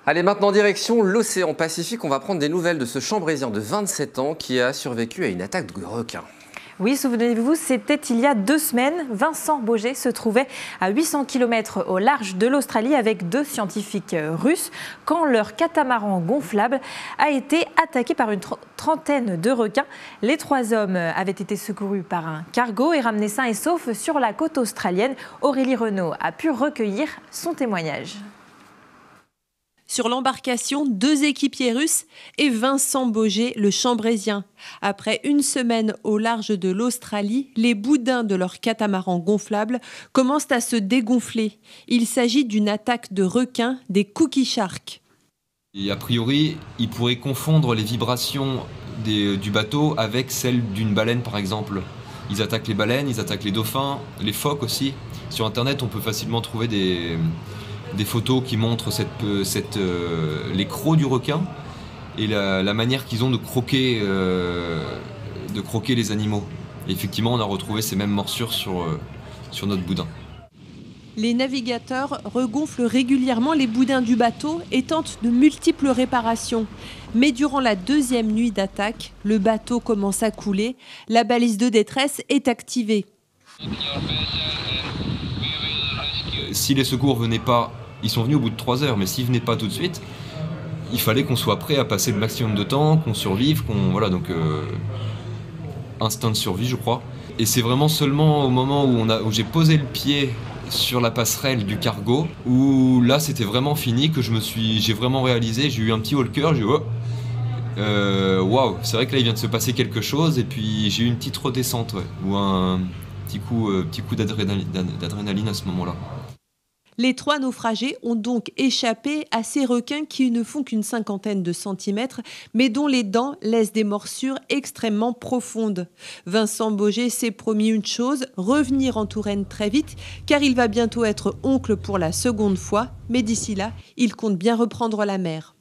Allez, maintenant direction l'océan Pacifique. On va prendre des nouvelles de ce Chambrésien de 27 ans qui a survécu à une attaque de requin. Oui, souvenez-vous, c'était il y a 2 semaines. Vincent Boger se trouvait à 800 km au large de l'Australie avec 2 scientifiques russes quand leur catamaran gonflable a été attaqué par une trentaine de requins. Les 3 hommes avaient été secourus par un cargo et ramenés sains et saufs sur la côte australienne. Aurélie Renaud a pu recueillir son témoignage. Sur l'embarcation, 2 équipiers russes et Vincent Boger, le Chambrésien. Après 1 semaine au large de l'Australie, les boudins de leur catamaran gonflable commencent à se dégonfler. Il s'agit d'une attaque de requins, des cookie sharks. Et a priori, ils pourraient confondre les vibrations du bateau avec celles d'une baleine par exemple. Ils attaquent les baleines, ils attaquent les dauphins, les phoques aussi. Sur internet, on peut facilement trouver des photos qui montrent les crocs du requin et la manière qu'ils ont de croquer les animaux. Et effectivement, on a retrouvé ces mêmes morsures sur notre boudin. Les navigateurs regonflent régulièrement les boudins du bateau et tentent de multiples réparations. Mais durant la 2e nuit d'attaque, le bateau commence à couler. La balise de détresse est activée. Si les secours venaient pas, ils sont venus au bout de 3 heures, mais s'ils venaient pas tout de suite, il fallait qu'on soit prêt à passer le maximum de temps, qu'on survive, donc instinct de survie, je crois. Et c'est vraiment seulement au moment où j'ai posé le pied sur la passerelle du cargo, où là c'était vraiment fini, que j'ai vraiment réalisé, j'ai eu un petit haut le cœur, j'ai dit waouh, c'est vrai que là il vient de se passer quelque chose, et puis j'ai eu une petite redescente, ouais, ou un petit coup d'adrénaline à ce moment-là. Les 3 naufragés ont donc échappé à ces requins qui ne font qu'une 50aine de centimètres, mais dont les dents laissent des morsures extrêmement profondes. Vincent Boger s'est promis une chose, revenir en Touraine très vite, car il va bientôt être oncle pour la 2e fois, mais d'ici là, il compte bien reprendre la mer.